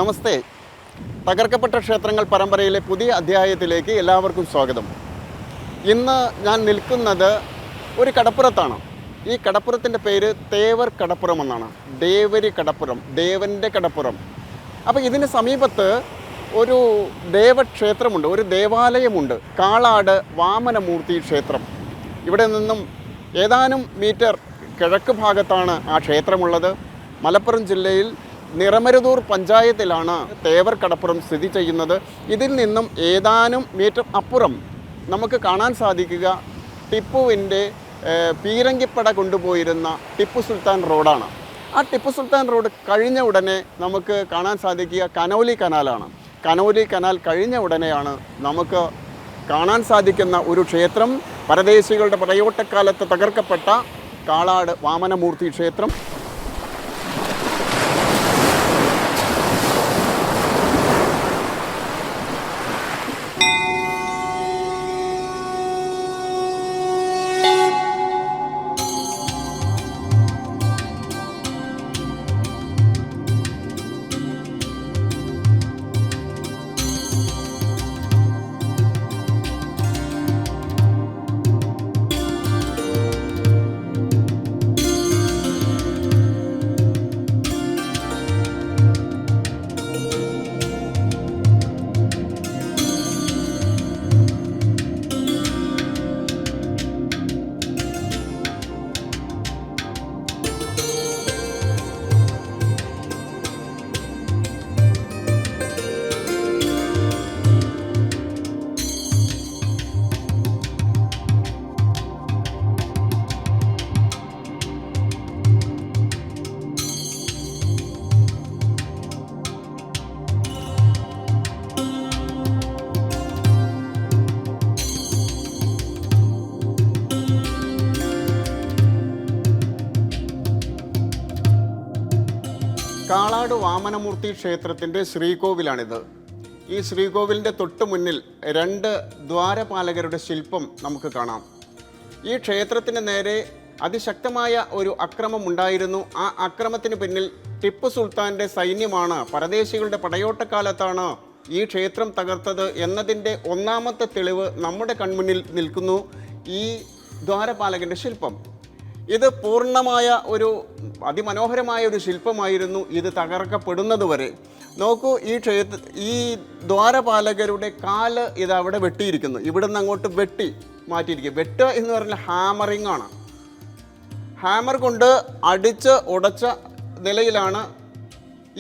നമസ്തേ. തകർക്കപ്പെട്ട ക്ഷേത്രങ്ങൾ പരമ്പരയിലെ പുതിയ അധ്യായത്തിലേക്ക് എല്ലാവർക്കും സ്വാഗതം. ഇന്ന് ഞാൻ നിൽക്കുന്നത് ഒരു കടപ്പുറത്താണ്. ഈ കടപ്പുറത്തിൻ്റെ പേര് തേവർ കടപ്പുറം എന്നാണ്. ദേവരി കടപ്പുറം, ദേവൻ്റെ കടപ്പുറം. അപ്പോൾ ഇതിന് സമീപത്ത് ഒരു ദേവക്ഷേത്രമുണ്ട്, ഒരു ദേവാലയമുണ്ട്. കാളാട് വാമനമൂർത്തി ക്ഷേത്രം. ഇവിടെ നിന്നും ഏതാനും മീറ്റർ കിഴക്ക് ഭാഗത്താണ് ആ ക്ഷേത്രമുള്ളത്. മലപ്പുറം ജില്ലയിൽ നിറമരുതൂർ പഞ്ചായത്തിലാണ് തേവർ കടപ്പുറം സ്ഥിതി ചെയ്യുന്നത്. ഇതിൽ നിന്നും ഏതാനും മീറ്റർ അപ്പുറം നമുക്ക് കാണാൻ സാധിക്കുക ടിപ്പുവിൻ്റെ പീരങ്കിപ്പട കൊണ്ടുപോയിരുന്ന ടിപ്പു സുൽത്താൻ റോഡാണ്. ആ ടിപ്പു സുൽത്താൻ റോഡ് കഴിഞ്ഞ ഉടനെ നമുക്ക് കാണാൻ സാധിക്കുക കനോലി കനാലാണ്. കനോലി കനാൽ കഴിഞ്ഞ ഉടനെയാണ് നമുക്ക് കാണാൻ സാധിക്കുന്ന ഒരു ക്ഷേത്രം, പരദേശികളുടെ പടയോട്ടക്കാലത്ത് തകർക്കപ്പെട്ട കാളാട് വാമനമൂർത്തി ക്ഷേത്രം. കാളാട് വാമനമൂർത്തി ക്ഷേത്രത്തിൻ്റെ ശ്രീകോവിലാണിത്. ഈ ശ്രീകോവിലിൻ്റെ തൊട്ട് മുന്നിൽ 2 ദ്വാരപാലകരുടെ ശില്പം നമുക്ക് കാണാം. ഈ ക്ഷേത്രത്തിന് നേരെ അതിശക്തമായ ഒരു അക്രമം ഉണ്ടായിരുന്നു. ആ അക്രമത്തിന് പിന്നിൽ ടിപ്പു സുൽത്താൻ്റെ സൈന്യമാണ്, പരദേശികളുടെ പടയോട്ടക്കാലത്താണ് ഈ ക്ഷേത്രം തകർത്തത് എന്നതിൻ്റെ ഒന്നാമത്തെ തെളിവ് നമ്മുടെ കൺമുന്നിൽ നിൽക്കുന്നു ഈ ദ്വാരപാലകൻ്റെ ശില്പം. ഇത് പൂർണ്ണമായ ഒരു അതിമനോഹരമായ ഒരു ശില്പമായിരുന്നു. ഇത് തകർക്കപ്പെടുന്നത് വരെ നോക്കൂ, ഈ ദ്വാരപാലകരുടെ കാല് ഇത് അവിടെ വെട്ടിയിരിക്കുന്നു. ഇവിടുന്ന് അങ്ങോട്ട് വെട്ടി മാറ്റിയിരിക്കും. വെട്ടുക എന്ന് പറഞ്ഞാൽ ഹാമറിംഗ് ആണ്. ഹാമർ കൊണ്ട് അടിച്ച് ഉടച്ച നിലയിലാണ്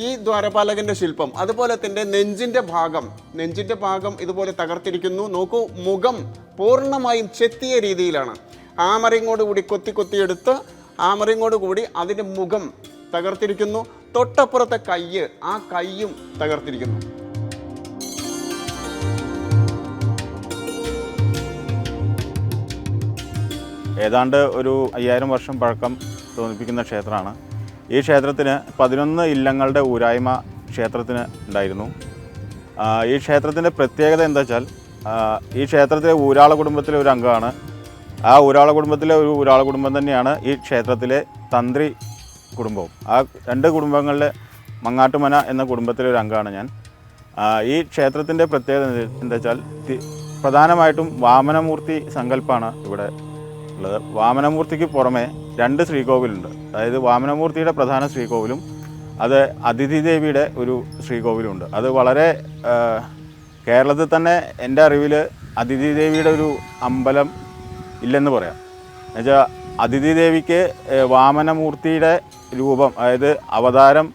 ഈ ദ്വാരപാലകൻ്റെ ശില്പം. അതുപോലെ തന്നെ നെഞ്ചിൻ്റെ ഭാഗം ഇതുപോലെ തകർത്തിരിക്കുന്നു. നോക്കൂ, മുഖം പൂർണ്ണമായും ചെത്തിയ രീതിയിലാണ്. ഹാമറിങ്ങോടുകൂടി കൊത്തിയെടുത്ത് ഹാമറിങ്ങോടുകൂടി അതിൻ്റെ മുഖം തകർത്തിരിക്കുന്നു. തൊട്ടപ്പുറത്തെ ആ കയ്യും തകർത്തിരിക്കുന്നു. ഏതാണ്ട് ഒരു 5000 വർഷം പഴക്കം തോന്നിപ്പിക്കുന്ന ക്ഷേത്രമാണ്. ഈ ക്ഷേത്രത്തിന് 11 ഇല്ലങ്ങളുടെ ഊരായ്മ ക്ഷേത്രത്തിന് ഉണ്ടായിരുന്നു. ഈ ക്ഷേത്രത്തിൻ്റെ പ്രത്യേകത എന്താ വെച്ചാൽ, ഈ ക്ഷേത്രത്തിലെ ഊരാള കുടുംബത്തിലെ ഒരു അംഗമാണ്. ആ ഊരാള കുടുംബത്തിലെ ഒരു ഊരാള കുടുംബം തന്നെയാണ് ഈ ക്ഷേത്രത്തിലെ തന്ത്രി കുടുംബവും. ആ 2 കുടുംബങ്ങളിലെ മങ്ങാട്ടുമന എന്ന കുടുംബത്തിലെ ഒരു അംഗമാണ് ഞാൻ. ഈ ക്ഷേത്രത്തിൻ്റെ പ്രത്യേകത എന്താ വെച്ചാൽ, പ്രധാനമായിട്ടും വാമനമൂർത്തി സങ്കല്പമാണ് ഇവിടെ ഉള്ളത്. വാമനമൂർത്തിക്ക് പുറമെ 2 ശ്രീകോവിലുണ്ട്. അതായത് വാമനമൂർത്തിയുടെ പ്രധാന ശ്രീകോവിലും അത് അതിഥി ദേവിയുടെ ഒരു ശ്രീകോവിലുമുണ്ട്. അത് വളരെ കേരളത്തിൽ തന്നെ എൻ്റെ അറിവിൽ അതിഥി ദേവിയുടെ ഒരു അമ്പലം ഇല്ലെന്ന് പറയാം. എന്നുവെച്ചാൽ അതിഥി ദേവിക്ക് വാമനമൂർത്തിയുടെ രൂപം, അതായത് അവതാരം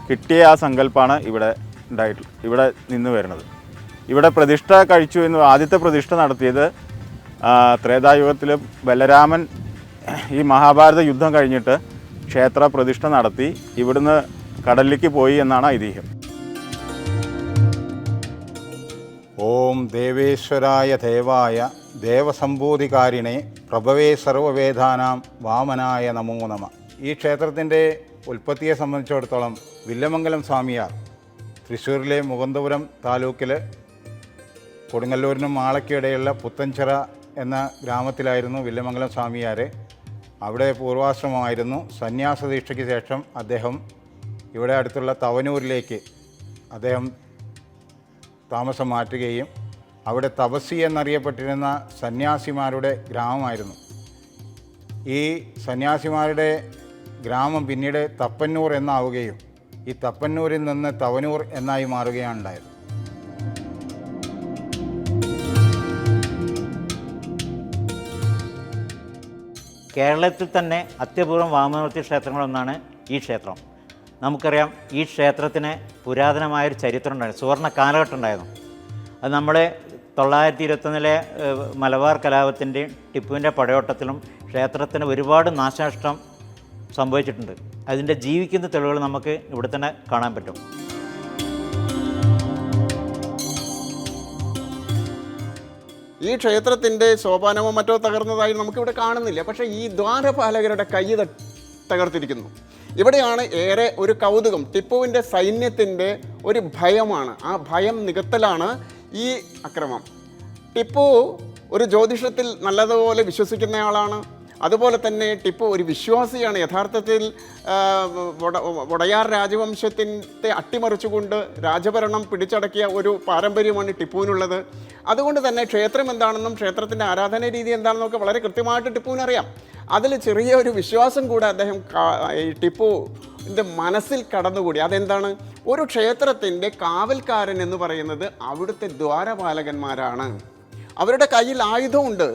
കിട്ടിയ ആ സങ്കല്പമാണ് ഇവിടെ നിന്ന് വരുന്നത്. ഇവിടെ പ്രതിഷ്ഠ കഴിച്ചു എന്ന് ആദ്യത്തെ പ്രതിഷ്ഠ നടത്തിയത് ത്രേതായുഗത്തിൽ ബലരാമൻ ഈ മഹാഭാരത യുദ്ധം കഴിഞ്ഞിട്ട് ക്ഷേത്ര പ്രതിഷ്ഠ നടത്തി ഇവിടുന്ന് കടലിലേക്ക് പോയി എന്നാണ് ഐതിഹ്യം. ഓം ദേവേശ്വരായ ദേവായ ദേവസംബോധികാരിണേ പ്രഭവേ സർവവേദാനാം വാമനായ നമോ നമ. ഈ ക്ഷേത്രത്തിൻ്റെ ഉൽപ്പത്തിയെ സംബന്ധിച്ചിടത്തോളം വില്ലമംഗലം സ്വാമിയാർ തൃശ്ശൂരിലെ മുകുന്ദപുരം താലൂക്കിൽ കൊടുങ്ങല്ലൂരിനും മാളയ്ക്കിടയിലുള്ള പുത്തൻചിറ എന്ന ഗ്രാമത്തിലായിരുന്നു വില്ലമംഗലം സ്വാമിയാർ. അവിടെ പൂർവാശ്രമമായിരുന്നു. സന്യാസ ദീക്ഷയ്ക്ക് ശേഷം അദ്ദേഹം ഇവിടെ അടുത്തുള്ള തവനൂരിലേക്ക് അദ്ദേഹം താമസം മാറ്റുകയും അവിടെ തപസ്സി എന്നറിയപ്പെട്ടിരുന്ന സന്യാസിമാരുടെ ഗ്രാമമായിരുന്നു. ഈ സന്യാസിമാരുടെ ഗ്രാമം പിന്നീട് തപ്പന്നൂർ എന്നാവുകയും ഈ തപ്പന്നൂരിൽ നിന്ന് തവനൂർ എന്നായി മാറുകയാണ് ഉണ്ടായത്. കേരളത്തിൽ തന്നെ അത്യപൂർവം വാമനമൂർത്തി ക്ഷേത്രങ്ങളൊന്നാണ് ഈ ക്ഷേത്രം. നമുക്കറിയാം, ഈ ക്ഷേത്രത്തിന് പുരാതനമായൊരു ചരിത്രം ഉണ്ടായിരുന്നു, സുവർണ്ണ കാലഘട്ടം ഉണ്ടായിരുന്നു. അത് നമ്മൾ 921 മലബാർ കലാപത്തിൻ്റെയും ടിപ്പുവിൻ്റെ പടയോട്ടത്തിലും ക്ഷേത്രത്തിന് ഒരുപാട് നാശനഷ്ടം സംഭവിച്ചിട്ടുണ്ട്. അതിൻ്റെ ജീവിക്കുന്ന തെളിവുകൾ നമുക്ക് ഇവിടെ തന്നെ കാണാൻ പറ്റും. ഈ ക്ഷേത്രത്തിൻ്റെ സോപാനമോ മറ്റോ തകർന്നതായി നമുക്കിവിടെ കാണുന്നില്ല. പക്ഷേ ഈ ദ്വാരപാലകരുടെ കൈ തകർത്തിരിക്കുന്നു. ഇവിടെയാണ് ഏറെ ഒരു കൗതുകം. ടിപ്പുവിൻ്റെ സൈന്യത്തിൻ്റെ ഒരു ഭയമാണ്. ആ ഭയം നികത്തലാണ് ഈ അക്രമം. ടിപ്പു ഒരു ജ്യോതിഷത്തിൽ നല്ലതുപോലെ വിശ്വസിക്കുന്നയാളാണ്. അതുപോലെ തന്നെ ടിപ്പു ഒരു വിശ്വാസിയാണ്. യഥാർത്ഥത്തിൽ വൊഡയാർ രാജവംശത്തിൻ്റെ അട്ടിമറിച്ചുകൊണ്ട് രാജഭരണം പിടിച്ചടക്കിയ ഒരു പാരമ്പര്യമാണ് ടിപ്പുവിനുള്ളത്. അതുകൊണ്ട് തന്നെ ക്ഷേത്രം എന്താണെന്നും ക്ഷേത്രത്തിൻ്റെ ആരാധന രീതി എന്താണെന്നൊക്കെ വളരെ കൃത്യമായിട്ട് ടിപ്പുവിനറിയാം. അതിൽ ചെറിയ ഒരു വിശ്വാസം കൂടെ അദ്ദേഹം ടിപ്പുവിൻ്റെ മനസ്സിൽ കടന്നുകൂടി. അതെന്താണ്? ഒരു ക്ഷേത്രത്തിൻ്റെ കാവൽക്കാരൻ എന്ന് പറയുന്നത് അവിടുത്തെ ദ്വാരപാലകന്മാരാണ്. അവരുടെ കയ്യിൽ ആയുധമുണ്ട്.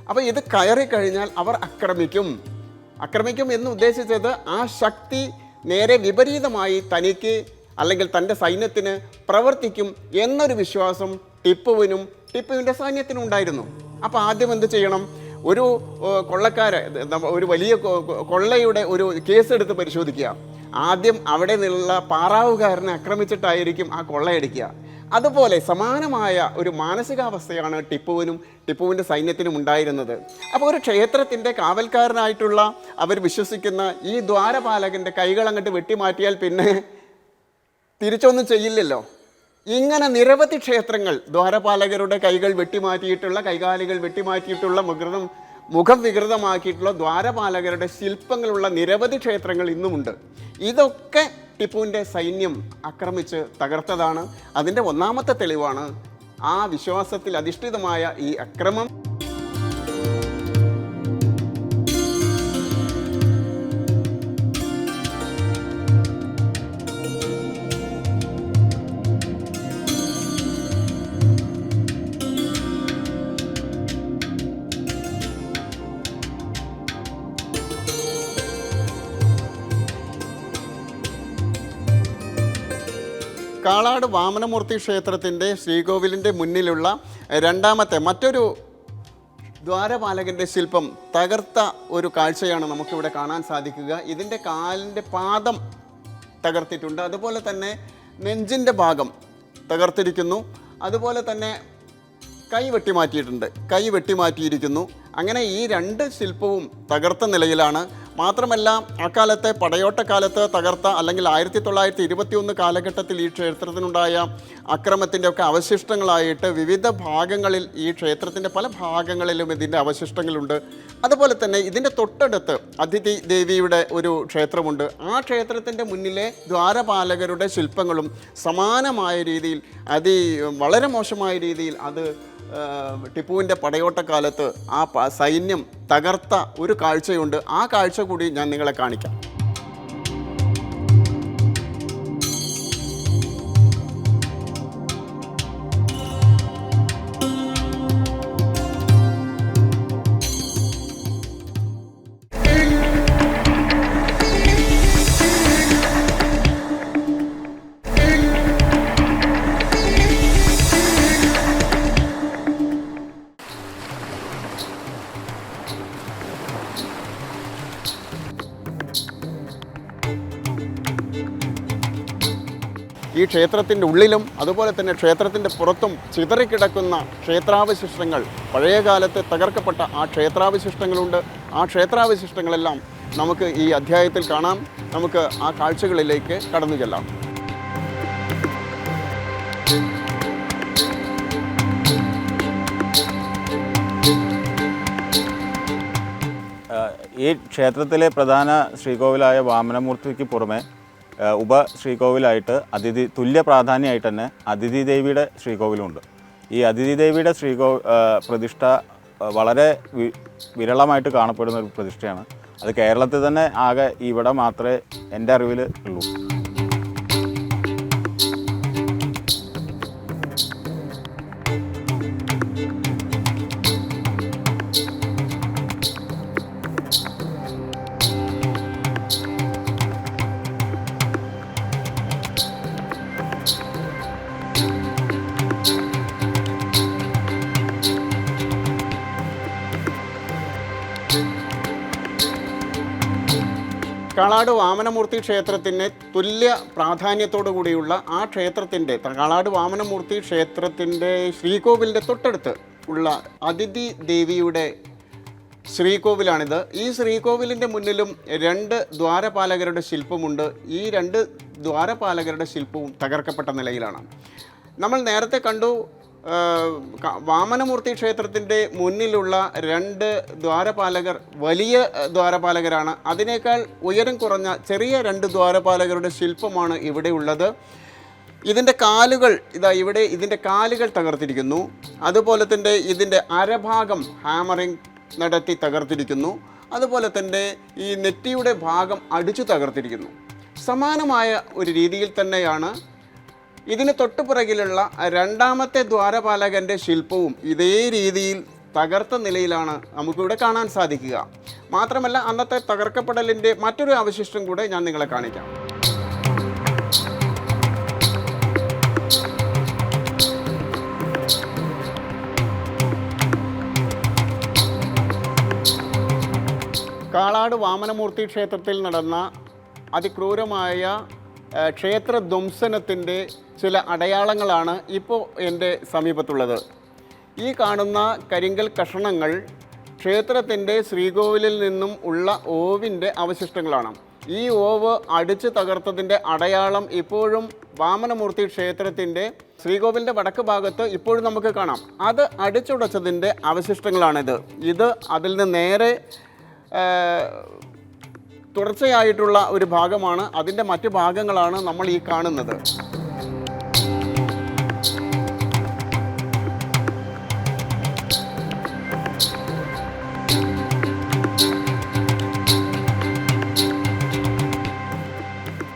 അപ്പോൾ ഇത് കയറിക്കഴിഞ്ഞാൽ അവർ ആക്രമിക്കും എന്ന് ഉദ്ദേശിച്ചത് ആ ശക്തി നേരെ വിപരീതമായി തനിക്ക് അല്ലെങ്കിൽ തൻ്റെ സൈന്യത്തിന് പ്രവർത്തിക്കും എന്നൊരു വിശ്വാസം ടിപ്പുവിൻ്റെ സൈന്യത്തിനും ഉണ്ടായിരുന്നു. അപ്പോൾ ആദ്യം എന്ത് ചെയ്യണം? ഒരു ഒരു വലിയ കൊള്ളയുടെ ഒരു കേസെടുത്ത് പരിശോധിക്കുക. ആദ്യം അവിടെ നിന്നുള്ള പാറാവുകാരനെ ആക്രമിച്ചിട്ടായിരിക്കും ആ കൊള്ളയടിക്കുക. അതുപോലെ സമാനമായ ഒരു മാനസികാവസ്ഥയാണ് ടിപ്പുവിൻ്റെ സൈന്യത്തിനും ഉണ്ടായിരുന്നത്. അപ്പോൾ ഒരു ക്ഷേത്രത്തിൻ്റെ കാവൽക്കാരനായിട്ടുള്ള അവർ വിശ്വസിക്കുന്ന ഈ ദ്വാരപാലകൻ്റെ കൈകൾ അങ്ങോട്ട് വെട്ടിമാറ്റിയാൽ പിന്നെ തിരിച്ചൊന്നും ചെയ്യില്ലല്ലോ. ഇങ്ങനെ നിരവധി ക്ഷേത്രങ്ങൾ ദ്വാരപാലകരുടെ കൈകൾ വെട്ടിമാറ്റിയിട്ടുള്ള, കൈകാലുകൾ വെട്ടിമാറ്റിയിട്ടുള്ള, മുഖം വികൃതമാക്കിയിട്ടുള്ള ദ്വാരപാലകരുടെ ശില്പങ്ങളുള്ള നിരവധി ക്ഷേത്രങ്ങൾ ഇന്നുമുണ്ട്. ഇതൊക്കെ ടിപ്പുവിൻ്റെ സൈന്യം ആക്രമിച്ച് തകർത്തതാണ്. അതിൻ്റെ ഒന്നാമത്തെ തെളിവാണ് ആ വിശ്വാസത്തിൽ അധിഷ്ഠിതമായ ഈ അക്രമം. കാളാട് വാമനമൂർത്തി ക്ഷേത്രത്തിൻ്റെ ശ്രീകോവിലിൻ്റെ മുന്നിലുള്ള രണ്ടാമത്തെ മറ്റൊരു ദ്വാരപാലകൻ്റെ ശില്പം തകർത്ത ഒരു കാഴ്ചയാണ് നമുക്കിവിടെ കാണാൻ സാധിക്കുക. ഇതിൻ്റെ കാലിൻ്റെ പാദം തകർത്തിട്ടുണ്ട്. അതുപോലെ തന്നെ നെഞ്ചിൻ്റെ ഭാഗം തകർത്തിരിക്കുന്നു. അതുപോലെ തന്നെ കൈ വെട്ടിമാറ്റിയിരിക്കുന്നു. അങ്ങനെ ഈ രണ്ട് ശില്പവും തകർത്ത നിലയിലാണ്. മാത്രമല്ല, അക്കാലത്തെ പടയോട്ടക്കാലത്ത് തകർത്ത അല്ലെങ്കിൽ 1921 കാലഘട്ടത്തിൽ ഈ ക്ഷേത്രത്തിനുണ്ടായ അക്രമത്തിൻ്റെ ഒക്കെ അവശിഷ്ടങ്ങളായിട്ട് വിവിധ ഭാഗങ്ങളിൽ, ഈ ക്ഷേത്രത്തിൻ്റെ പല ഭാഗങ്ങളിലും ഇതിൻ്റെ അവശിഷ്ടങ്ങളുണ്ട്. അതുപോലെ തന്നെ ഇതിൻ്റെ തൊട്ടടുത്ത് അതിഥി ദേവിയുടെ ഒരു ക്ഷേത്രമുണ്ട്. ആ ക്ഷേത്രത്തിൻ്റെ മുന്നിലെ ദ്വാരപാലകരുടെ ശില്പങ്ങളും സമാനമായ രീതിയിൽ വളരെ മോശമായ രീതിയിൽ അത് ടിപ്പുവിൻ്റെ പടയോട്ടക്കാലത്ത് ആ സൈന്യം തകർത്ത ഒരു കാഴ്ചയുണ്ട്. ആ കാഴ്ച കൂടി ഞാൻ നിങ്ങളെ കാണിക്കാം. ഈ ക്ഷേത്രത്തിൻ്റെ ഉള്ളിലും അതുപോലെ തന്നെ ക്ഷേത്രത്തിൻ്റെ പുറത്തും ചിതറിക്കിടക്കുന്ന ക്ഷേത്രാവശിഷ്ടങ്ങൾ, പഴയകാലത്ത് തകർക്കപ്പെട്ട ആ ക്ഷേത്രാവശിഷ്ടങ്ങളുണ്ട്. ആ ക്ഷേത്രാവശിഷ്ടങ്ങളെല്ലാം നമുക്ക് ഈ അധ്യായത്തിൽ കാണാം. നമുക്ക് ആ കാഴ്ചകളിലേക്ക് കടന്നു ചെല്ലാം. ഈ ക്ഷേത്രത്തിലെ പ്രധാന ശ്രീകോവിലായ വാമനമൂർത്തിക്ക് പുറമെ ഉപ ശ്രീകോവിലായിട്ട് തുല്യ പ്രാധാന്യമായിട്ട് തന്നെ അതിഥി ദേവിയുടെ ശ്രീകോവിലുമുണ്ട്. ഈ അതിഥി ദേവിയുടെ പ്രതിഷ്ഠ വളരെ വിരളമായിട്ട് കാണപ്പെടുന്ന ഒരു പ്രതിഷ്ഠയാണ്. അത് കേരളത്തിൽ തന്നെ ആകെ ഇവിടെ മാത്രമേ എൻ്റെ അറിവിൽ ഉള്ളൂ. കാളാട് വാമനമൂർത്തി ക്ഷേത്രത്തിന് തുല്യ പ്രാധാന്യത്തോടു കൂടിയുള്ള ആ ക്ഷേത്രത്തിൻ്റെ കാളാട് വാമനമൂർത്തി ക്ഷേത്രത്തിൻ്റെ ശ്രീകോവിലിൻ്റെ തൊട്ടടുത്ത് ഉള്ള അതിഥി ദേവിയുടെ ശ്രീകോവിലാണിത്. ഈ ശ്രീകോവിലിൻ്റെ മുന്നിലും 2 ദ്വാരപാലകരുടെ ശില്പമുണ്ട്. ഈ 2 ദ്വാരപാലകരുടെ ശില്പവും തകർക്കപ്പെട്ട നിലയിലാണ്. നമ്മൾ നേരത്തെ കണ്ടു വാമനമൂർത്തി ക്ഷേത്രത്തിൻ്റെ മുന്നിലുള്ള 2 ദ്വാരപാലകർ വലിയ ദ്വാരപാലകരാണ്. അതിനേക്കാൾ ഉയരം കുറഞ്ഞ ചെറിയ 2 ദ്വാരപാലകരുടെ ശില്പമാണ് ഇവിടെ ഉള്ളത്. ഇതിൻ്റെ കാലുകൾ ഇവിടെ ഇതിൻ്റെ കാലുകൾ തകർത്തിരിക്കുന്നു. അതുപോലെ തന്നെ ഇതിൻ്റെ അരഭാഗം ഹാമറിങ് നടത്തി തകർത്തിരിക്കുന്നു. അതുപോലെ തന്നെ ഈ നെറ്റിയുടെ ഭാഗം അടിച്ചു തകർത്തിരിക്കുന്നു. സമാനമായ ഒരു രീതിയിൽ തന്നെയാണ് ഇതിന് തൊട്ടുപിറകിലുള്ള 2ാമത്തെ ദ്വാരപാലകൻ്റെ ശില്പവും ഇതേ രീതിയിൽ തകർത്ത നിലയിലാണ് നമുക്കിവിടെ കാണാൻ സാധിക്കുക. മാത്രമല്ല അന്നത്തെ തകർക്കപ്പെടലിൻ്റെ മറ്റൊരു അവശിഷ്ടം കൂടെ ഞാൻ നിങ്ങളെ കാണിക്കാം. കാളാട് വാമനമൂർത്തി ക്ഷേത്രത്തിൽ നടന്ന അതിക്രൂരമായ ക്ഷേത്ര ധ്വംസനത്തിൻ്റെ ചില അടയാളങ്ങളാണ് ഇപ്പോൾ എൻ്റെ സമീപത്തുള്ളത്. ഈ കാണുന്ന കരിങ്കൽ കഷണങ്ങൾ ക്ഷേത്രത്തിൻ്റെ ശ്രീകോവിലിൽ നിന്നും ഉള്ള ഓവിൻ്റെ അവശിഷ്ടങ്ങളാണ്. ഈ ഓവ് അടിച്ചു തകർത്തതിൻ്റെ അടയാളം ഇപ്പോഴും വാമനമൂർത്തി ക്ഷേത്രത്തിൻ്റെ ശ്രീകോവിലിൻ്റെ വടക്ക് ഭാഗത്ത് ഇപ്പോഴും നമുക്ക് കാണാം. അത് അടിച്ചുടച്ചതിൻ്റെ അവശിഷ്ടങ്ങളാണിത്. ഇത് അതിൽ നിന്ന് നേരെ തുടർച്ചയായിട്ടുള്ള ഒരു ഭാഗമാണ്. അതിൻ്റെ മറ്റു ഭാഗങ്ങളാണ് നമ്മൾ ഈ കാണുന്നത്.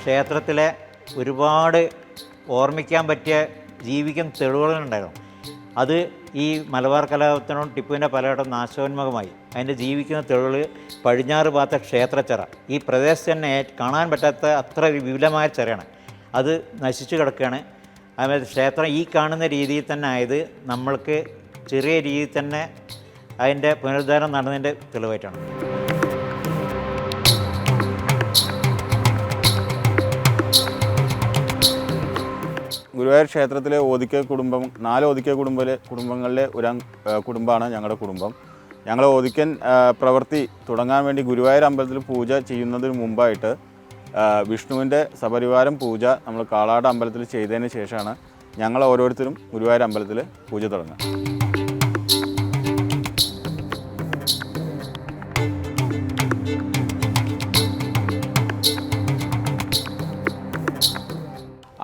ക്ഷേത്രത്തിലെ ഒരുപാട് ഓർമ്മിക്കാൻ പറ്റിയ ജീവിക്കുന്ന തെളിവുകളുണ്ടായിരുന്നു. അത് ഈ മലബാർ കലാപത്തിനും ടിപ്പുവിൻ്റെ പലയിടത്തും നാശോന്മുഖമായി. അതിൻ്റെ ജീവിക്കുന്ന തെളിവുകൾ പടിഞ്ഞാറ് ഭാഗത്തെ ക്ഷേത്രച്ചിറ, ഈ പ്രദേശത്ത് തന്നെ കാണാൻ പറ്റാത്ത അത്ര വിപുലമായ ചിറയാണ്. അത് നശിച്ചു കിടക്കുകയാണ്. അതുപോലെ ക്ഷേത്രം ഈ കാണുന്ന രീതിയിൽ തന്നെ ആയത് നമ്മൾക്ക് ചെറിയ രീതിയിൽ തന്നെ അതിൻ്റെ പുനരുദ്ധാരണം നടന്നതിൻ്റെ തെളിവായിട്ടാണ്. ഗുരുവായൂർ ക്ഷേത്രത്തിലെ ഓദിക്ക കുടുംബം 4 ഓദിക്ക കുടുംബങ്ങളിലെ ഒരു കുടുംബമാണ് ഞങ്ങളുടെ കുടുംബം. ഞങ്ങൾ ഓദിക്കൻ പ്രവൃത്തി തുടങ്ങാൻ വേണ്ടി ഗുരുവായൂർ അമ്പലത്തിൽ പൂജ ചെയ്യുന്നതിന് മുമ്പായിട്ട് വിഷ്ണുവിൻ്റെ സപരിവാരം പൂജ നമ്മൾ കാളാട് അമ്പലത്തിൽ ചെയ്തതിന് ശേഷമാണ് ഞങ്ങൾ ഓരോരുത്തരും ഗുരുവായൂർ അമ്പലത്തിൽ പൂജ തുടങ്ങുക.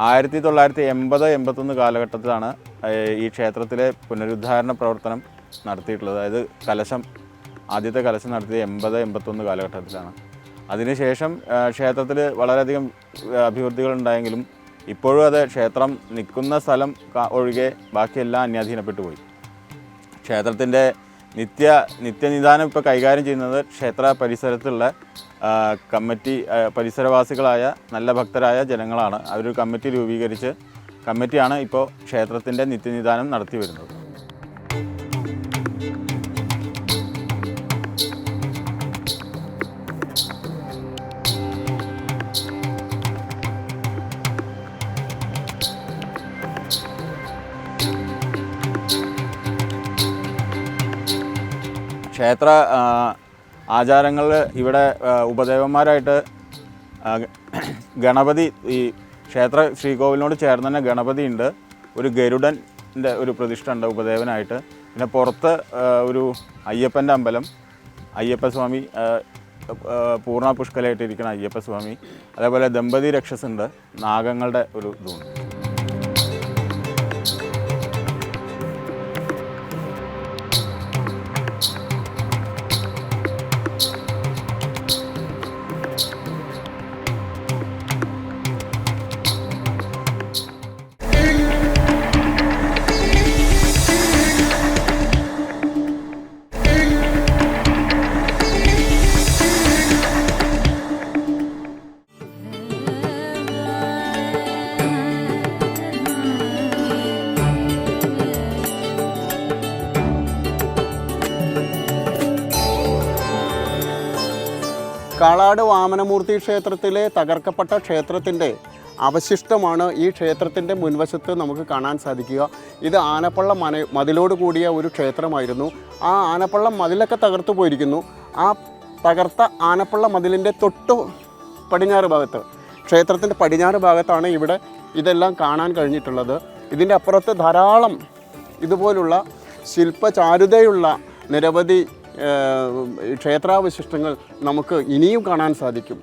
ആയിരത്തി 1980-81 കാലഘട്ടത്തിലാണ് ഈ ക്ഷേത്രത്തിലെ പുനരുദ്ധാരണ പ്രവർത്തനം നടത്തിയിട്ടുള്ളത്. അതായത് ആദ്യത്തെ കലശം നടത്തിയത് 80-81 കാലഘട്ടത്തിലാണ്. അതിനുശേഷം ക്ഷേത്രത്തിൽ വളരെയധികം അഭിവൃദ്ധികളുണ്ടായെങ്കിലും ഇപ്പോഴും അത് ക്ഷേത്രം നിൽക്കുന്ന സ്ഥലം ഒഴികെ ബാക്കിയെല്ലാം അന്യാധീനപ്പെട്ടു പോയി. ക്ഷേത്രത്തിൻ്റെ നിത്യനിദാനം ഇപ്പോൾ കൈകാര്യം ചെയ്യുന്നത് ക്ഷേത്ര പരിസരത്തുള്ള കമ്മിറ്റി, പരിസരവാസികളായ നല്ല ഭക്തരായ ജനങ്ങളാണ്. അവരൊരു കമ്മിറ്റി രൂപീകരിച്ച് കമ്മിറ്റിയാണ് ഇപ്പോൾ ക്ഷേത്രത്തിൻ്റെ നിത്യനിദാനം നടത്തി വരുന്നത്. ക്ഷേത്ര ആചാരങ്ങൾ ഇവിടെ ഉപദേവന്മാരായിട്ട് ഗണപതി, ഈ ക്ഷേത്ര ശ്രീകോവിലിനോട് ചേർന്ന് തന്നെ ഗണപതി ഉണ്ട്. ഒരു ഗരുഡൻ്റെ ഒരു പ്രതിഷ്ഠ ഉണ്ട് ഉപദേവനായിട്ട്. പിന്നെ പുറത്ത് ഒരു അയ്യപ്പൻ്റെ അമ്പലം, അയ്യപ്പസ്വാമി പൂർണ്ണ പുഷ്കലായിട്ടിരിക്കുന്ന അയ്യപ്പസ്വാമി, അതേപോലെ ദമ്പതി രക്ഷസുണ്ട്, നാഗങ്ങളുടെ ഒരു ഇതുണ്ട്. കാളാട് വാമനമൂർത്തി ക്ഷേത്രത്തിലെ തകർക്കപ്പെട്ട ക്ഷേത്രത്തിൻ്റെ അവശിഷ്ടമാണ് ഈ ക്ഷേത്രത്തിൻ്റെ മുൻവശത്ത് നമുക്ക് കാണാൻ സാധിക്കുക. ഇത് ആനപ്പള്ളം മതിലോട് കൂടിയ ഒരു ക്ഷേത്രമായിരുന്നു. ആ ആനപ്പള്ളം മതിലൊക്കെ തകർത്തു പോയിരിക്കുന്നു. ആ തകർത്ത ആനപ്പള്ളം മതിലിൻ്റെ തൊട്ട് പടിഞ്ഞാറ് ഭാഗത്ത്, ക്ഷേത്രത്തിൻ്റെ പടിഞ്ഞാറ് ഭാഗത്താണ് ഇവിടെ ഇതെല്ലാം കാണാൻ കഴിഞ്ഞിട്ടുള്ളത്. ഇതിൻ്റെ അപ്പുറത്ത് ധാരാളം ഇതുപോലുള്ള ശില്പചാരുതയുള്ള നിരവധി ക്ഷേത്രാവശിഷ്ടങ്ങൾ നമുക്ക് ഇനിയും കാണാൻ സാധിക്കും.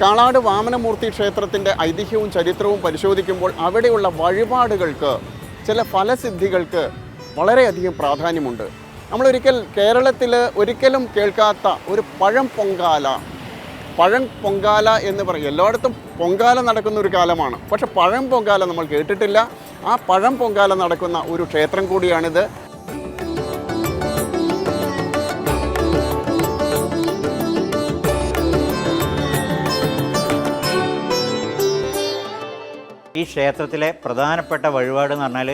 കാളാട് വാമനമൂർത്തി ക്ഷേത്രത്തിൻ്റെ ഐതിഹ്യവും ചരിത്രവും പരിശോധിക്കുമ്പോൾ അവിടെയുള്ള വഴിപാടുകൾക്ക്, ചില ഫലസിദ്ധികൾക്ക് വളരെയധികം പ്രാധാന്യമുണ്ട്. കേരളത്തിൽ ഒരിക്കലും കേൾക്കാത്ത ഒരു പഴം പൊങ്കാല എന്ന് പറയും. എല്ലായിടത്തും പൊങ്കാല നടക്കുന്ന ഒരു കാലമാണ്, പക്ഷെ പഴം പൊങ്കാല നമ്മൾ കേട്ടിട്ടില്ല. ആ പഴം പൊങ്കാല നടക്കുന്ന ഒരു ക്ഷേത്രം കൂടിയാണിത്. ഈ ക്ഷേത്രത്തിലെ പ്രധാനപ്പെട്ട വഴിപാട് എന്ന് പറഞ്ഞാൽ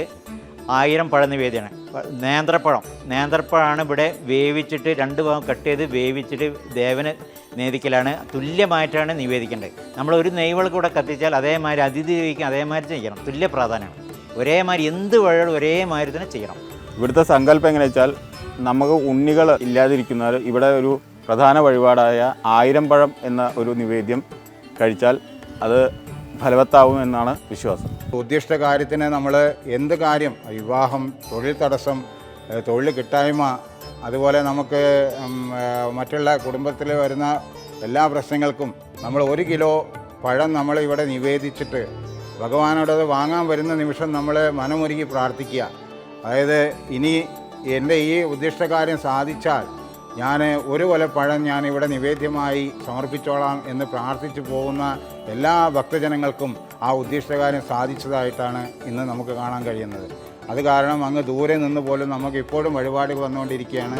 1000 പഴ നിവേദ്യമാണ്. നേന്ത്രപ്പഴമാണ് ഇവിടെ വേവിച്ചിട്ട് 2 ഭാഗം കട്ട് ചെയ്ത് വേവിച്ചിട്ട് ദേവന് നേദിക്കലാണ്. തുല്യമായിട്ടാണ് നിവേദിക്കേണ്ടത്. നമ്മൾ ഒരു നെയ്വിളക്ക് കൂടെ കത്തിച്ചാൽ അതേമാതിരി അതിഥി ദേവിക്കും അതേമാതിരി ചെയ്യണം. തുല്യ പ്രാധാന്യമാണ്. ഒരേമാതിരി എന്ത് വഴിപാടും ഒരേമാതിരി തന്നെ ചെയ്യണം. ഇവിടുത്തെ സങ്കല്പം എങ്ങനെ വെച്ചാൽ, നമുക്ക് ഉണ്ണികൾ ഇല്ലാതിരിക്കുന്നവർ ഇവിടെ ഒരു പ്രധാന വഴിപാടായ 1000 പഴം എന്ന ഒരു നിവേദ്യം കഴിച്ചാൽ അത് ഫലവത്താവും എന്നാണ് വിശ്വാസം. ഉദ്ദിഷ്ട കാര്യത്തിന് നമ്മൾ എന്ത് കാര്യം, വിവാഹം, തൊഴിൽ തടസ്സം, തൊഴിൽ കിട്ടായ്മ, അതുപോലെ നമുക്ക് മറ്റുള്ള കുടുംബത്തിൽ വരുന്ന എല്ലാ പ്രശ്നങ്ങൾക്കും നമ്മൾ 1 കിലോ പഴം നമ്മൾ ഇവിടെ നിവേദിച്ചിട്ട് ഭഗവാനോടത് വാങ്ങാൻ വരുന്ന നിമിഷം നമ്മൾ മനമൊരുക്കി പ്രാർത്ഥിക്കുക. അതായത് ഇനി എൻ്റെ ഈ ഉദ്ദിഷ്ട കാര്യം സാധിച്ചാൽ ഞാൻ 1 കൊല പഴം ഞാൻ ഇവിടെ നിവേദ്യമായി സമർപ്പിച്ചോളാം എന്ന് പ്രാർത്ഥിച്ചു പോകുന്ന എല്ലാ ഭക്തജനങ്ങൾക്കും ആ ഉദ്ദിഷ്ടകാര്യം സാധിച്ചതായിട്ടാണ് ഇന്ന് നമുക്ക് കാണാൻ കഴിയുന്നത്. അത് കാരണം അങ്ങ് ദൂരെ നിന്ന് പോലും നമുക്ക് ഇപ്പോഴും വഴിപാടുകൾ വന്നുകൊണ്ടിരിക്കുകയാണ്.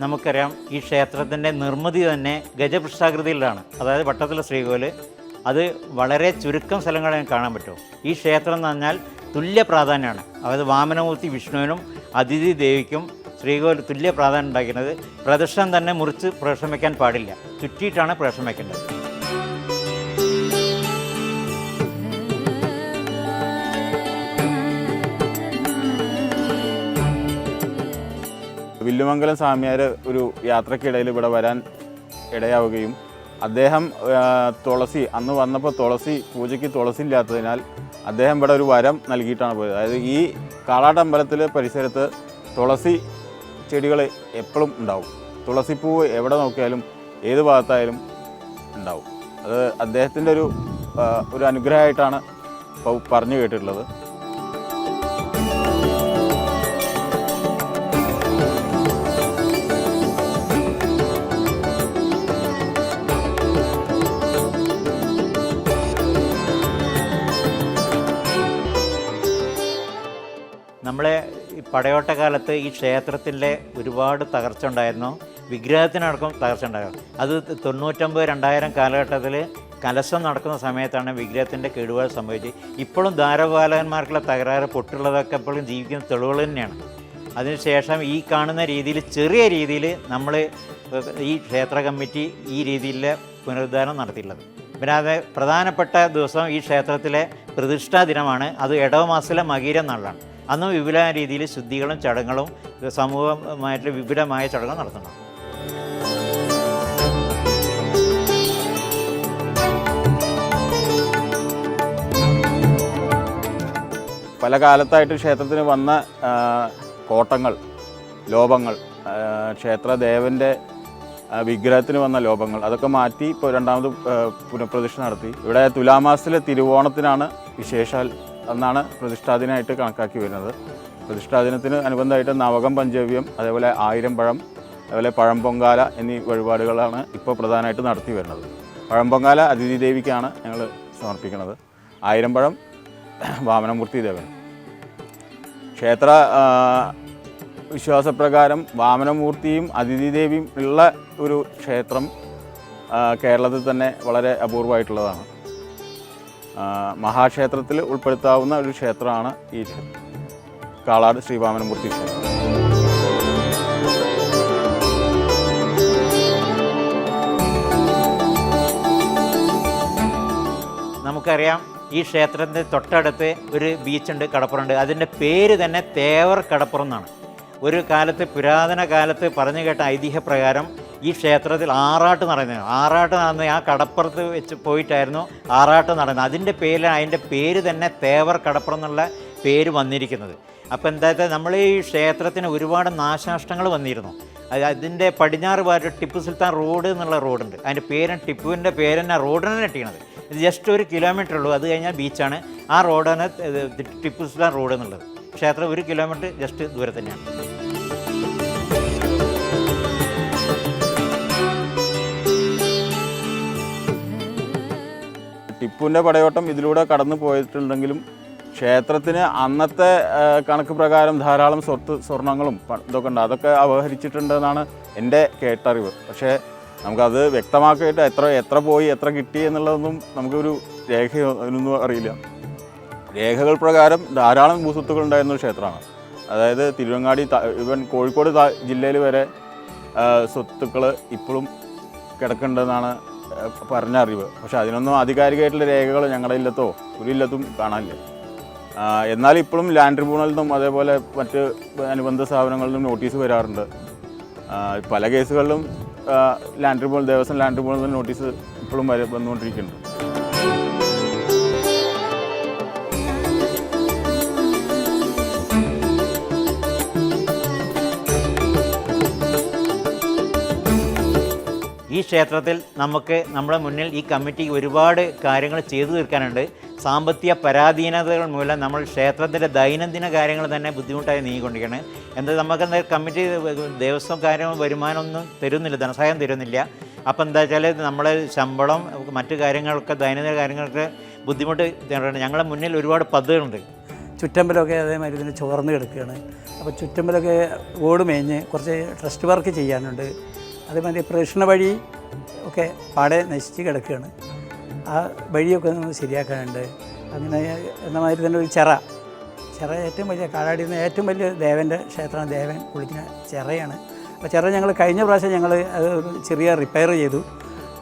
നമുക്കറിയാം, ഈ ക്ഷേത്രത്തിൻ്റെ നിർമ്മിതി തന്നെ ഗജപൃഷ്ഠാകൃതിയിലാണ്. അതായത് വട്ടത്തിലെ ശ്രീകോവിൽ. അത് വളരെ ചുരുക്കം സ്ഥലങ്ങളിൽ കാണാൻ പറ്റും. ഈ ക്ഷേത്രം എന്ന് പറഞ്ഞാൽ തുല്യ പ്രാധാന്യമാണ്. അതായത് വാമനമൂർത്തി വിഷ്ണുവിനും അതിഥി ദേവിക്കും ശ്രീകോവിൽ തുല്യ പ്രാധാന്യം ഉണ്ടാക്കുന്നത്. പ്രദക്ഷിണം തന്നെ മുറിച്ച് പ്രദക്ഷിണം വയ്ക്കാൻ പാടില്ല, ചുറ്റിയിട്ടാണ് പ്രദക്ഷിണം വയ്ക്കേണ്ടത്. വില്ലുമംഗലം സ്വാമിയാർ ഒരു യാത്രക്കിടയിൽ ഇവിടെ വരാൻ ഇടയാവുകയും അദ്ദേഹം തുളസി, അന്ന് വന്നപ്പോൾ പൂജയ്ക്ക് തുളസി ഇല്ലാത്തതിനാൽ അദ്ദേഹം ഇവിടെ ഒരു വരം നൽകിയിട്ടാണ് പോയത്. അതായത് ഈ കാളാട് അമ്പലത്തിൽ പരിസരത്ത് തുളസി ചെടികൾ എപ്പോഴും ഉണ്ടാവും. തുളസിപ്പൂവ് എവിടെ നോക്കിയാലും ഏത് ഭാഗത്തായാലും ഉണ്ടാവും. അത് അദ്ദേഹത്തിൻ്റെ ഒരു അനുഗ്രഹമായിട്ടാണ് പറഞ്ഞു കേട്ടിട്ടുള്ളത്. നമ്മളെ പടയോട്ടക്കാലത്ത് ഈ ക്ഷേത്രത്തിൻ്റെ ഒരുപാട് തകർച്ച ഉണ്ടായിരുന്നു. വിഗ്രഹത്തിനടക്കം തകർച്ച ഉണ്ടായിരുന്നു. അത് 99-2000 കാലഘട്ടത്തിൽ കലശം നടക്കുന്ന സമയത്താണ് വിഗ്രഹത്തിൻ്റെ കേടുപാട് സംഭവിച്ചത്. ഇപ്പോഴും ദ്വാരപാലകന്മാർക്കുള്ള തകരാറ്, പൊട്ടുള്ളതൊക്കെ എപ്പോഴും ജീവിക്കുന്ന തെളിവുകൾ തന്നെയാണ്. അതിനുശേഷം ഈ കാണുന്ന രീതിയിൽ, ചെറിയ രീതിയിൽ നമ്മൾ ഈ ക്ഷേത്ര കമ്മിറ്റി ഈ രീതിയിലെ പുനരുദ്ധാരണം നടത്തിയിട്ടുള്ളത്. പിന്നെ അത് പ്രധാനപ്പെട്ട ദിവസം ഈ ക്ഷേത്രത്തിലെ പ്രതിഷ്ഠാ ദിനമാണ്. അത് ഇടവമാസത്തിലെ മകീരം നാളിലാണ്. അന്നും വിപുലമായ രീതിയിൽ ശുദ്ധികളും ചടങ്ങുകളും സമൂഹമായിട്ട് വിപുലമായ ചടങ്ങുകൾ നടത്തുന്നു. പല കാലത്തായിട്ട് ക്ഷേത്രത്തിന് വന്ന കോട്ടങ്ങൾ, ലോപങ്ങൾ, ക്ഷേത്രദേവൻ്റെ വിഗ്രഹത്തിന് വന്ന ലോപങ്ങൾ അതൊക്കെ മാറ്റി ഇപ്പോൾ രണ്ടാമത് പുനഃപ്രതിഷ്ഠ നടത്തി. ഇവിടെ തുലാമാസത്തിലെ തിരുവോണത്തിനാണ് വിശേഷാൽ എന്നാണ് പ്രതിഷ്ഠാദിനമായിട്ട് കണക്കാക്കി വരുന്നത്. പ്രതിഷ്ഠാദിനത്തിന് അനുബന്ധമായിട്ട് നവകം പഞ്ചവ്യം, അതേപോലെ 1000 പഴം, അതേപോലെ പഴംപൊങ്കാല എന്നീ വഴിപാടുകളാണ് ഇപ്പോൾ പ്രധാനമായിട്ട് നടത്തി വരുന്നത്. പഴംപൊങ്കാല അതിഥി ദേവിക്കാണ് ഞങ്ങൾ സമർപ്പിക്കുന്നത്. 1000 പഴം വാമനമൂർത്തി ദേവൻ. ക്ഷേത്ര വിശ്വാസപ്രകാരം വാമനമൂർത്തിയും അതിഥി ദേവിയും ഉള്ള ഒരു ക്ഷേത്രം കേരളത്തിൽ തന്നെ വളരെ അപൂർവമായിട്ടുള്ളതാണ്. മഹാക്ഷേത്രത്തിൽ ഉൾപ്പെടുത്താവുന്ന ഒരു ക്ഷേത്രമാണ് ഈ കാളാട് ശ്രീ വാമനമൂർത്തി ക്ഷേത്രം. നമുക്കറിയാം, ഈ ക്ഷേത്രത്തിൻ്റെ തൊട്ടടുത്ത് ഒരു ബീച്ചുണ്ട്, കടപ്പുറമുണ്ട്. അതിൻ്റെ പേര് തന്നെ തേവർ കടപ്പുറം എന്നാണ്. ഒരു കാലത്ത്, പുരാതന കാലത്ത് പറഞ്ഞു കേട്ട ഐതിഹ്യപ്രകാരം ഈ ക്ഷേത്രത്തിൽ ആറാട്ട് നടന്നത്. ആറാട്ട് നടന്ന് ആ കടപ്പുറത്ത് വെച്ച് പോയിട്ടായിരുന്നു ആറാട്ട് നടന്നത്. അതിൻ്റെ പേരിലാണ് അതിൻ്റെ പേര് തന്നെ തേവർ കടപ്പുറം എന്നുള്ള പേര് വന്നിരിക്കുന്നത്. അപ്പോൾ എന്താ വെച്ചാൽ നമ്മൾ ഈ ക്ഷേത്രത്തിന് ഒരുപാട് നാശനഷ്ടങ്ങൾ വന്നിരുന്നു. അതിൻ്റെ പടിഞ്ഞാറ് ഭാഗത്ത് ടിപ്പു സുൽത്താൻ റോഡ് എന്നുള്ള റോഡുണ്ട്. അതിൻ്റെ പേരും ടിപ്പുവിൻ്റെ പേര് തന്നെ റോഡിനെ നെട്ടിക്കണത്. ഇത് ജസ്റ്റ് 1 കിലോമീറ്റർ ഉള്ളൂ. അത് കഴിഞ്ഞാൽ ബീച്ചാണ്. ആ റോഡാണ് ടിപ്പു സുൽത്താൻ റോഡ് എന്നുള്ളത്. ക്ഷേത്രം 1 കിലോമീറ്റർ ജസ്റ്റ് ദൂരെ തന്നെയാണ്. ടിപ്പുവിൻ്റെ പടയോട്ടം ഇതിലൂടെ കടന്നു പോയിട്ടുണ്ടെങ്കിലും ക്ഷേത്രത്തിന് അന്നത്തെ കണക്ക് പ്രകാരം ധാരാളം സ്വർണ്ണങ്ങളും ഇതൊക്കെ ഉണ്ട്. അതൊക്കെ അപഹരിച്ചിട്ടുണ്ടെന്നാണ് എൻ്റെ കേട്ടറിവ്. പക്ഷേ നമുക്കത് വ്യക്തമാക്കിയിട്ട് എത്ര പോയി എത്ര കിട്ടി എന്നുള്ളതൊന്നും നമുക്കൊരു രേഖയൊന്നും അറിയില്ല. രേഖകൾ പ്രകാരം ധാരാളം ഭൂസ്വത്തുക്കൾ ഉണ്ടായിരുന്ന ഒരു ക്ഷേത്രമാണ്. അതായത് തിരുവങ്ങാടി, ഇവൻ കോഴിക്കോട് ജില്ലയിൽ വരെ സ്വത്തുക്കൾ ഇപ്പോഴും കിടക്കുന്നുണ്ടെന്നാണ് പറഞ്ഞ അറിവ്. പക്ഷെ അതിനൊന്നും ആധികാരികമായിട്ടുള്ള രേഖകൾ ഞങ്ങളുടെ ഇല്ലത്തോ ഒരു ഇല്ലത്തും കാണാനില്ല. എന്നാൽ ഇപ്പോഴും ലാൻഡ് ട്രിബ്യൂണലിൽ നിന്നും അതേപോലെ മറ്റ് അനുബന്ധ സ്ഥാപനങ്ങളിൽ നിന്നും നോട്ടീസ് വരാറുണ്ട്. പല കേസുകളിലും ലാൻഡ് ട്രിബ്യൂണൽ, ദേവസ്വം ലാൻഡ് ട്രിബ്യൂണലിൽ നോട്ടീസ് ഇപ്പോഴും വന്നുകൊണ്ടിരിക്കുന്നുണ്ട്. ഈ ക്ഷേത്രത്തിൽ നമ്മുടെ മുന്നിൽ ഈ കമ്മിറ്റിക്ക് ഒരുപാട് കാര്യങ്ങൾ ചെയ്തു തീർക്കാനുണ്ട്. സാമ്പത്തിക പരാധീനതകൾ മൂലം നമ്മൾ ക്ഷേത്രത്തിൻ്റെ ദൈനംദിന കാര്യങ്ങൾ തന്നെ ബുദ്ധിമുട്ടായി നീങ്ങിക്കൊണ്ടിരിക്കുകയാണ്. എന്താ നമുക്ക് കമ്മിറ്റി ദേവസ്വം കാര്യങ്ങൾ വരുമാനമൊന്നും തരുന്നില്ല, ധനസഹായം തരുന്നില്ല. അപ്പോൾ എന്താ വെച്ചാൽ നമ്മൾ ശമ്പളം, മറ്റു കാര്യങ്ങളൊക്കെ ദൈനംദിന കാര്യങ്ങൾക്ക് ബുദ്ധിമുട്ട്. ഞങ്ങളുടെ മുന്നിൽ ഒരുപാട് പദ്ധതികളുണ്ട്. ചുറ്റമ്പലമൊക്കെ അതേമാതിരി തന്നെ ചോർന്ന് കിടക്കുകയാണ്. അപ്പോൾ ചുറ്റമ്പലമൊക്കെ ഓട് മേഞ്ഞ് കുറച്ച് ട്രസ്റ്റ് വർക്ക് ചെയ്യാനുണ്ട്. അതേമാതിരി പ്രദക്ഷിണ വഴി ഒക്കെ പാടെ നശിച്ച് കിടക്കുകയാണ്. ആ വഴിയൊക്കെ ഒന്ന് ശരിയാക്കാനുണ്ട്. അങ്ങനെ എന്ന മാതിരി തന്നെ ഒരു ചിറ ഏറ്റവും വലിയ കാലാടിയിൽ നിന്ന് ഏറ്റവും വലിയ ദേവൻ്റെ ക്ഷേത്രമാണ്. ദേവൻ കുളിക്കുന്ന ചിറയാണ്. അപ്പോൾ ചിറ ഞങ്ങൾ കഴിഞ്ഞ പ്രാവശ്യം ഞങ്ങൾ അത് ചെറിയ റിപ്പയർ ചെയ്തു.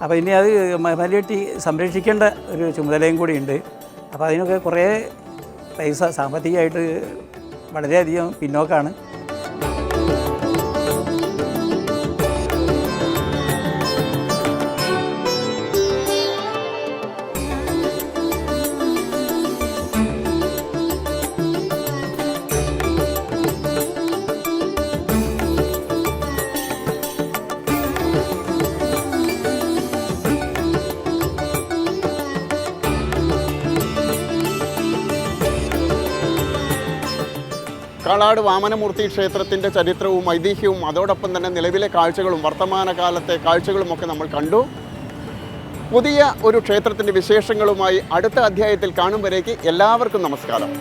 അപ്പോൾ ഇനി അത് മലയെട്ടി സംരക്ഷിക്കേണ്ട ഒരു ചുമതലയും കൂടിയുണ്ട്. അപ്പോൾ അതിനൊക്കെ കുറേ പൈസ സാമ്പത്തികമായിട്ട് വളരെയധികം പിന്നോക്കാണ്. കാളാട് വാമനമൂർത്തി ക്ഷേത്രത്തിൻ്റെ ചരിത്രവും ഐതിഹ്യവും അതോടൊപ്പം തന്നെ നിലവിലെ കാഴ്ചകളും വർത്തമാനകാലത്തെ കാഴ്ചകളുമൊക്കെ നമ്മൾ കണ്ടു. പുതിയ ഒരു ക്ഷേത്രത്തിൻ്റെ വിശേഷങ്ങളുമായി അടുത്ത അധ്യായത്തിൽ കാണും വരേക്ക് എല്ലാവർക്കും നമസ്കാരം.